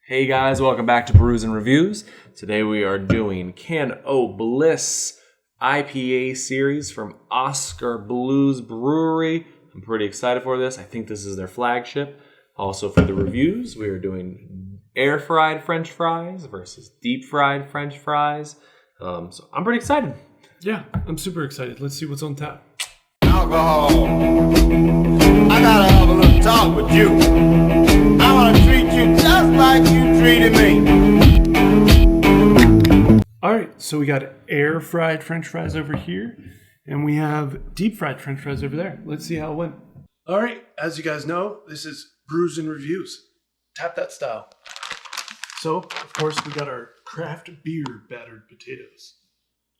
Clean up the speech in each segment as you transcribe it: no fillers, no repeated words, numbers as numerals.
Hey guys, welcome back to Brews and Reviews. Today we are doing Can-O-Bliss IPA series from Oskar Blues Brewery. I'm pretty excited for this. I think this is their flagship. Also for the reviews, we are doing air-fried French fries versus deep-fried French fries. So I'm pretty excited. Yeah, I'm super excited. Let's see what's on tap. Alcohol. I gotta have a little talk with you. I wanna treat you just like you treated me. All right, so we got air fried French fries over here, and we have deep fried French fries over there. Let's see how it went. All right, as you guys know, this is Brews and Reviews. Tap that style. So, of course, we got our craft beer battered potatoes.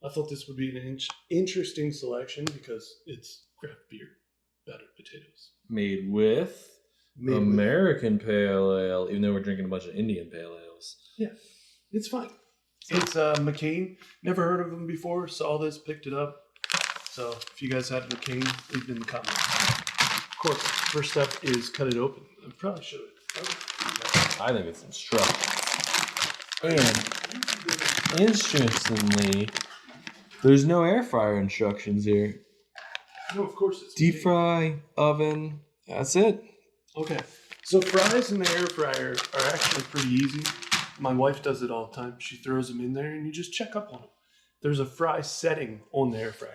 I thought this would be an interesting selection because it's craft beer battered potatoes. Made with American Pale Ale, even though we're drinking a bunch of Indian Pale Ales. Yeah, it's fine. It's McCain. Never heard of them before. Saw this, picked it up. So if you guys have McCain, leave it in the comments. Of course, first step is cut it open. I probably should have. I think it's instructive. And interestingly, there's no air fryer instructions here. No, of course it's Deep McCain. fry, oven, that's it. Okay, so fries in the air fryer are actually pretty easy. My wife does it all the time. She throws them in there and you just check up on them. There's a fry setting on the air fryer.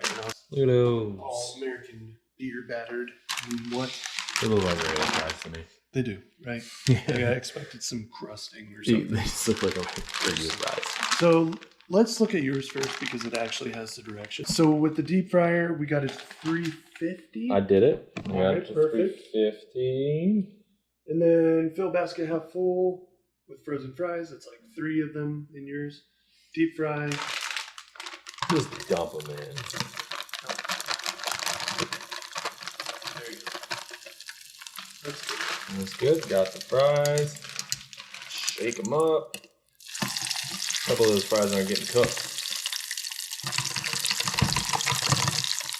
Look at those. All American beer battered. What? They look like regular fries to me. They do, right? Yeah. Like I expected some crusting or something. They just look like regular fries. So let's look at yours first because it actually has the direction. So with the deep fryer, we got it 350. I did it. I got Alright, it to perfect. 350. And then fill basket half full with frozen fries. That's like 3 of them in yours. Deep fry. Just dump them in. There you go. That's good. That's good. Got the fries. Shake them up. A couple of those fries aren't getting cooked.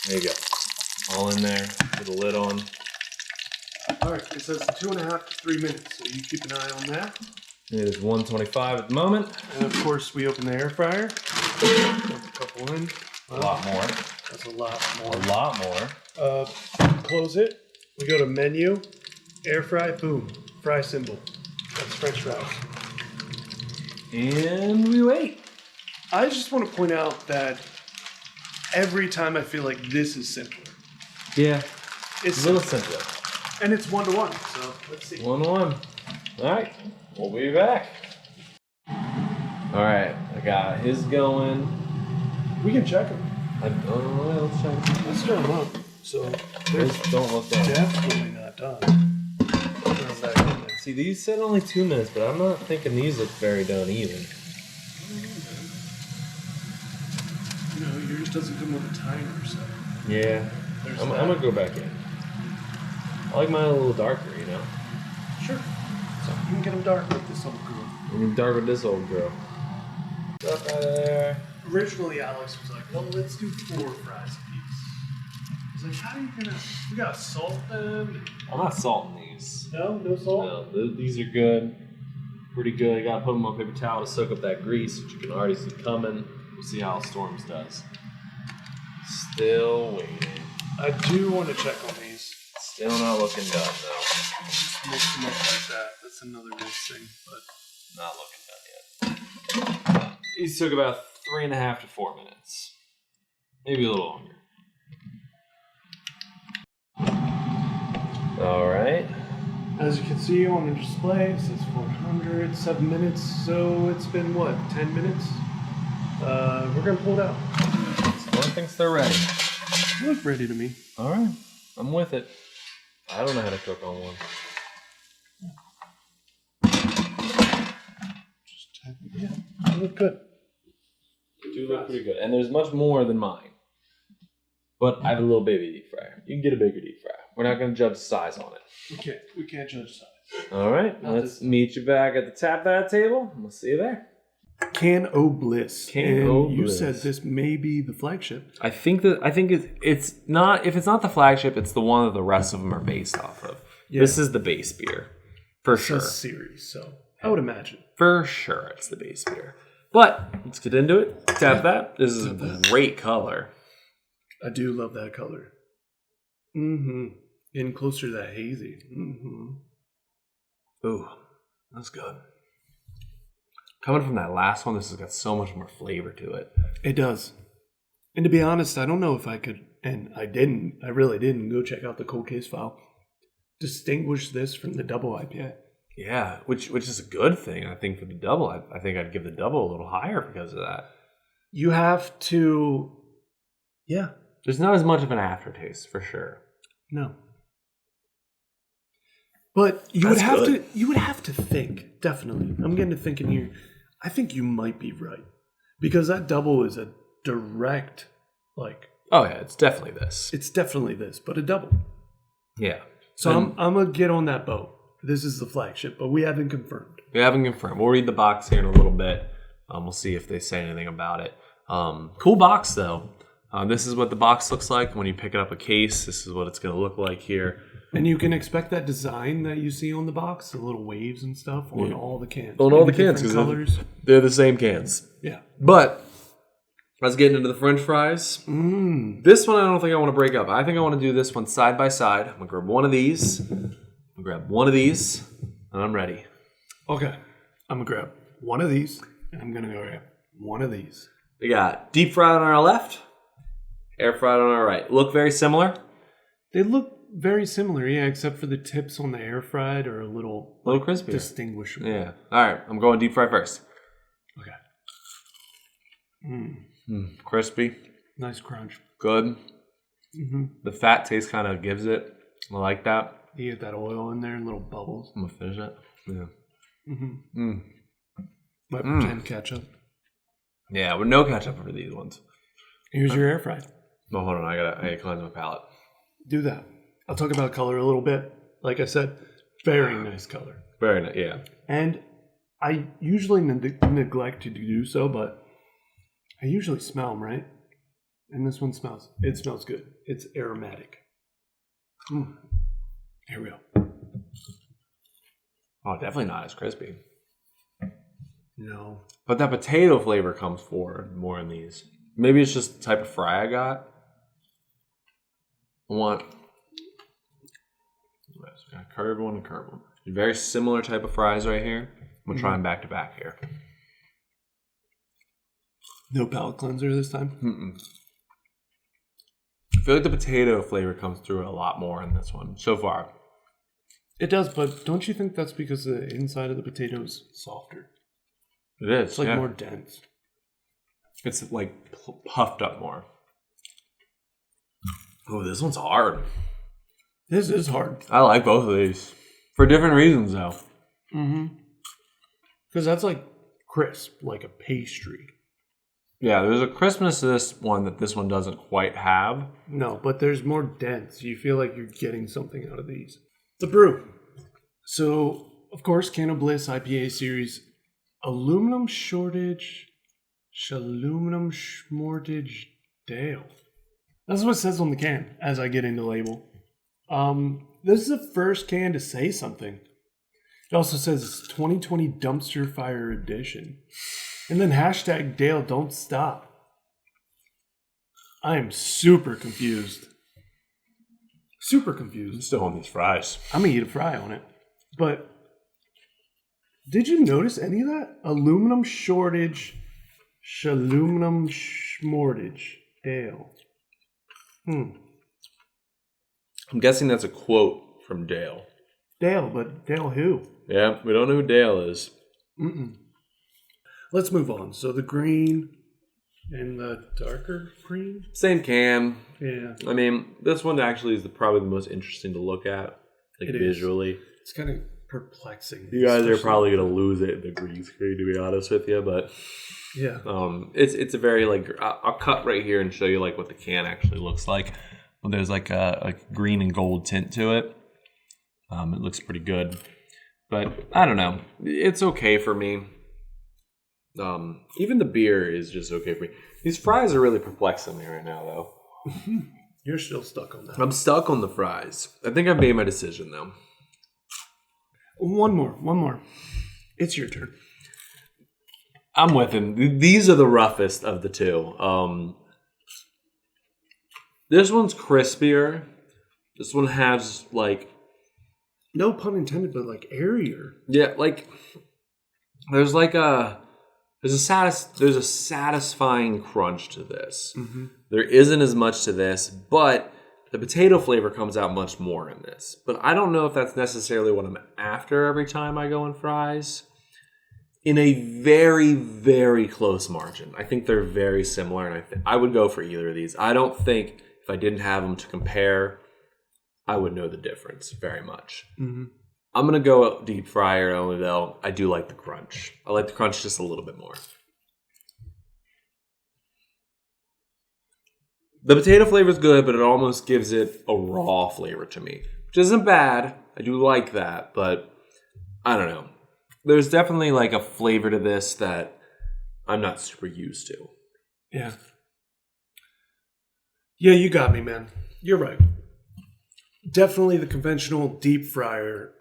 There you go. All in there with the lid on. All right, it says 2.5 to 3 minutes, so you keep an eye on that. It is 125 at the moment. And of course, we open the air fryer. Dump a couple in. A lot more. That's a lot more. A lot more. Close it. We go to menu, air fry, boom, fry symbol. That's French fries. And we wait. I just want to point out that every time I feel like this is simpler. Yeah. It's A little simpler. and it's 1-to-1. So let's see. 1-1. All right. We'll be back. All right. I got his going. We can check them. Let's check. Let's stir them up. So they're Just don't look down. definitely not done. Throw them back in there. See, these said only 2 minutes, but I'm not thinking these look very done either. You know, yours doesn't come with a timer, so. Yeah. There's I'm that. gonna go back in. I like mine a little darker, you know? Sure. So you can get them dark like this old girl. I mean, dark with this old girl. Stuff out of there. Originally, Alex was like, well, let's do 4 fries a piece. He's like, how are you gonna, we gotta salt them? I'm not salting these. No salt? No, these are good. Pretty good. You gotta put them on paper towel to soak up that grease, which you can already see coming. We'll see how Storms does. Still waiting. I do want to check on these. Still not looking done, though. Just mix them up like that. That's another nice thing, but Not looking done yet. These took about 3.5 to 4 minutes. Maybe a little longer. All right. as you can see on the display, it says 400, 7 minutes. So it's been what, 10 minutes? We're gonna pull it out. Someone thinks they're ready. They look ready to me. All right. I'm with it. I don't know how to cook on one. Yeah, they look good. They do look pretty good. And there's much more than mine. But I have a little baby deep fryer. You can get a bigger deep fryer. We're not going to judge size on it. We can't judge size. All right. Let's meet you back at the tap that table. We'll see you there. Can-O-Bliss. Can-O-Bliss. And you said this may be the flagship. I think it's not. If it's not the flagship, it's the one that the rest of them are based off of. Yeah. This is the base beer, for sure. It's a series, so. I would imagine. For sure, it's the base beer. But let's get into it. Tap that. This is a great color. I do love that color. Mm-hmm. Getting closer to that hazy. Mm-hmm. Ooh, that's good. Coming from that last one, this has got so much more flavor to it. It does. And to be honest, I don't know if I could, and I really didn't go check out the cold case file, distinguish this from the double IPA. Yeah, which is a good thing, I think, for the double. I think I'd give the double a little higher because of that. You have to, yeah. There's not as much of an aftertaste, for sure. No. But you would have to think, definitely. I'm getting to thinking here. I think you might be right. Because that double is a direct, like... Oh, yeah, it's definitely this. It's definitely this, but a double. Yeah. So I'm going to get on that boat. This is the flagship, but we haven't confirmed. We haven't confirmed. We'll read the box here in a little bit. We'll see if they say anything about it. Cool box, though. This is what the box looks like when you pick it up a case. This is what it's going to look like here. And you can expect that design that you see on the box, the little waves and stuff, on all the cans. On all the cans, because they're the same cans. Yeah. But let's get into the French fries. This one I don't think I want to break up. I think I want to do this one side by side. I'm going to grab one of these. I'm going to grab one of these, and I'm ready. Okay. I'm going to grab one of these, and I'm going to go grab one of these. We got deep fried on our left, air fried on our right. Look very similar. They look very similar, yeah, except for the tips on the air fried are a little crispier. Distinguishable. Yeah. All right. I'm going deep fry first. Okay. Crispy. Nice crunch. Good. Mm-hmm. The fat taste kind of gives it. I like that. You get that oil in there and little bubbles. I'm going to finish it. Yeah. Mm-hmm. Might pretend ketchup. Yeah, with no ketchup for these ones. Here's your air fry. No, hold on. I gotta cleanse my palate. Do that. I'll talk about color a little bit. Like I said, very nice color. Very nice, yeah. And I usually neglect to do so, but I usually smell them, right? And this one smells good. It's aromatic. Here we go. Oh, definitely not as crispy. No. But that potato flavor comes forward more in these. Maybe it's just the type of fry I got. I want curved one and curved one. Very similar type of fries right here. I'm going to try them back to back here. No palate cleanser this time? I feel like the potato flavor comes through a lot more in this one so far. It does, but don't you think that's because the inside of the potato is softer? It is. It's like more dense. It's like puffed up more. Oh, this one's hard. This is hard. I like both of these. For different reasons, though. Because that's like crisp, like a pastry. Yeah, there's a crispness to this one that this one doesn't quite have. No, but there's more dense. You feel like you're getting something out of these. The brew. So, of course, Can-O-Bliss IPA series. Aluminum shortage Dale. That's what it says on the can as I get into the label. This is the first can to say something. It also says it's 2020 Dumpster Fire Edition. And then hashtag Dale don't stop. I am super confused. Super confused. I'm still on these fries. I'm going to eat a fry on it. But did you notice any of that? Aluminum shortage, shaluminum shmortage, Dale. I'm guessing that's a quote from Dale. Dale, but Dale who? Yeah, we don't know who Dale is. Let's move on. So the green and the darker green? Same can. Yeah. I mean, this one actually is probably the most interesting to look at, like it visually. It's kind of perplexing. You guys are probably going to lose it in the green screen, to be honest with you, but yeah. It's a very, like, I'll cut right here and show you, like, what the can actually looks like. Well, there's, like, a green and gold tint to it. It looks pretty good. But, I don't know. It's okay for me. Even the beer is just okay for me. These fries are really perplexing me right now, though. You're still stuck on that. I'm stuck on the fries. I think I've made my decision, though. One more. It's your turn. I'm with him. These are the roughest of the two. This one's crispier. This one has like, no pun intended, but like airier. yeah, like there's a satisfying crunch to this. Mm-hmm. There isn't as much to this, but the potato flavor comes out much more in this. But I don't know if that's necessarily what I'm after every time I go in fries. In a very, very close margin. I think they're very similar, and I would go for either of these. I don't think if I didn't have them to compare, I would know the difference very much. Mm-hmm. I'm going to go deep fryer only, though. I do like the crunch. I like the crunch just a little bit more. The potato flavor is good, but it almost gives it a raw flavor to me, which isn't bad. I do like that, but I don't know. There's definitely like a flavor to this that I'm not super used to. Yeah. Yeah, you got me, man. You're right. Definitely the conventional deep fryer.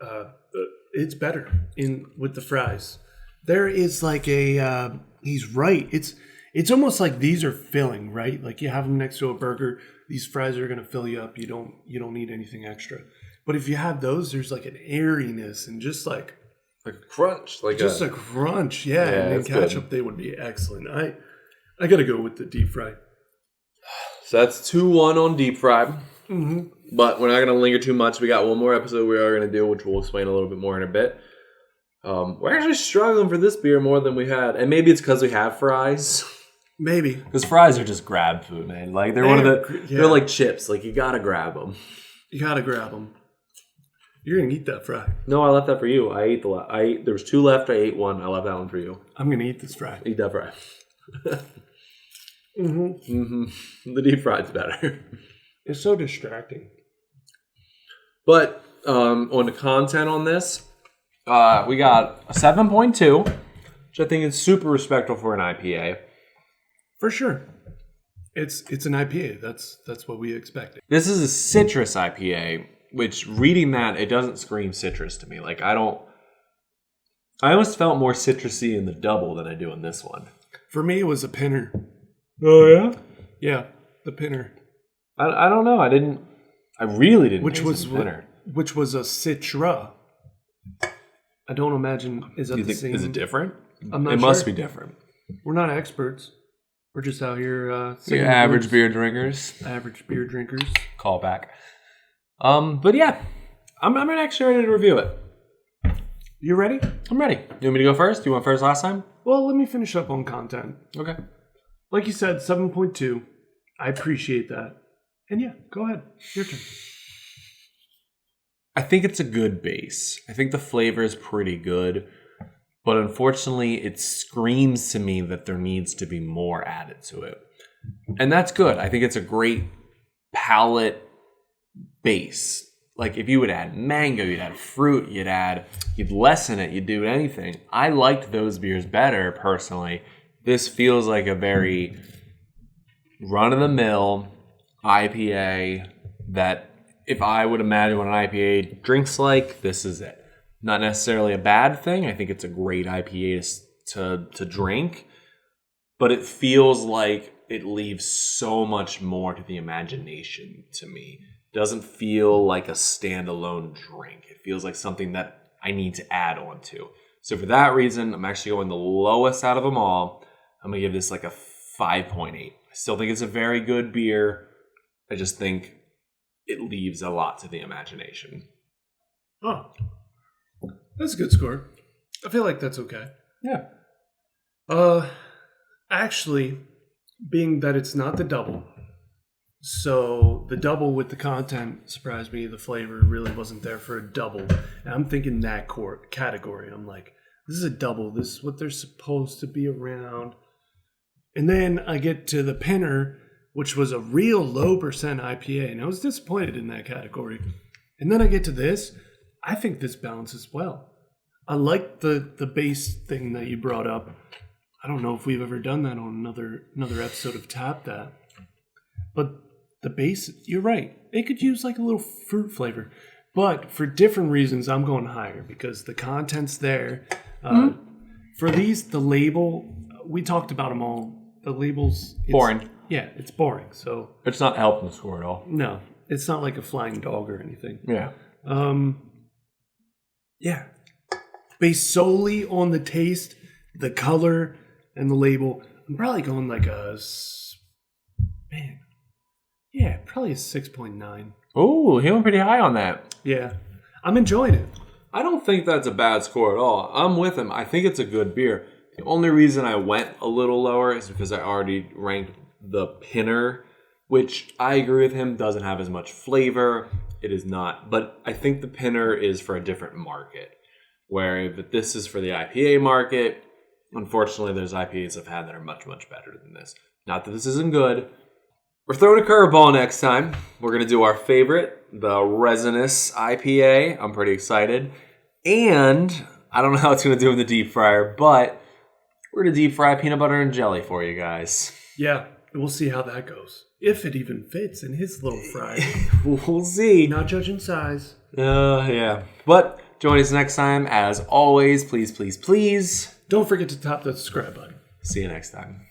It's better with the fries. There is like a. He's right. It's almost like these are filling, right? Like you have them next to a burger. These fries are gonna fill you up. You don't need anything extra. But if you have those, there's like an airiness and just like a crunch, like just a crunch. Yeah, and then ketchup, they would be excellent. I gotta go with the deep fry. So that's 2-1 on deep fry. Mm-hmm. But we're not going to linger too much. We got one more episode we are going to do, which we'll explain a little bit more in a bit. We're actually struggling for this beer more than we had. And maybe it's because we have fries. Maybe. Because fries are just grab food, man. Like, they're like chips. Like, you got to grab them. You got to grab them. You're going to eat that fry. No, I left that for you. There was 2 left. I ate 1. I left that one for you. I'm going to eat this fry. Eat that fry. Mm-hmm. Mm-hmm. The deep fried's better. It's so distracting. But on the content on this, we got a 7.2, which I think is super respectful for an IPA. For sure. It's an IPA. That's what we expected. This is a citrus IPA, which reading that, it doesn't scream citrus to me. Like, I almost felt more citrusy in the double than I do in this one. For me, it was a pinner. Oh, yeah? Yeah, the pinner. I don't know. I really didn't which was the pinner. Which was a citra. I don't imagine, is that the same? Is it different? I'm not sure. It must be different. We're not experts. We're just out here. Average beer drinkers. Average beer drinkers. Call back. But yeah, I'm actually ready to review it. You ready? I'm ready. You want me to go first? You went first last time? Well, let me finish up on content. Okay. Like you said, 7.2. I appreciate that. And yeah, go ahead. Your turn. I think it's a good base. I think the flavor is pretty good. But unfortunately, it screams to me that there needs to be more added to it. And that's good. I think it's a great palate base. Like if you would add mango, you'd add fruit, you'd lessen it, you'd do anything. I liked those beers better personally. This feels like a very run-of-the-mill IPA that if I would imagine what an IPA drinks like, this is it. Not necessarily a bad thing. I think it's a great IPA to drink, but it feels like it leaves so much more to the imagination to me. It doesn't feel like a standalone drink. It feels like something that I need to add on to. So for that reason, I'm actually going the lowest out of them all. I'm going to give this like a 5.8. I still think it's a very good beer. I just think it leaves a lot to the imagination. Oh, that's a good score. I feel like that's okay. Yeah. Actually, being that it's not the double, so the double with the content surprised me. The flavor really wasn't there for a double. And I'm thinking that category. I'm like, this is a double. This is what they're supposed to be around. And then I get to the pinner, which was a real low percent IPA, and I was disappointed in that category. And then I get to this. I think this balances well. I like the base thing that you brought up. I don't know if we've ever done that on another episode of Tap That. But the base, you're right. It could use like a little fruit flavor. But for different reasons, I'm going higher because the content's there. For these, the label, we talked about them all. The labels... Boring. Yeah, it's boring. So It's not helping the score at all. no, it's not like a flying dog or anything. Yeah. Yeah. Based solely on the taste, the color, and the label, I'm probably going like probably a 6.9. Ooh, he went pretty high on that. Yeah. I'm enjoying it. I don't think that's a bad score at all. I'm with him. I think it's a good beer. The only reason I went a little lower is because I already ranked the Pinner, which I agree with him, doesn't have as much flavor. It is not. But I think the Pinner is for a different market. Where if this is for the IPA market, unfortunately, there's IPAs I've had that are much, much better than this. Not that this isn't good. We're throwing a curveball next time. We're going to do our favorite, the resinous IPA. I'm pretty excited. And I don't know how it's going to do in the deep fryer, but we're going to deep fry peanut butter and jelly for you guys. Yeah, we'll see how that goes. If it even fits in his little fryer. We'll see. Not judging size. Yeah. But join us next time. As always, please, please, please. Don't forget to tap that subscribe button. See you next time.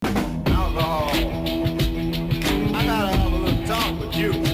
Alcohol. I gotta have a little talk with you.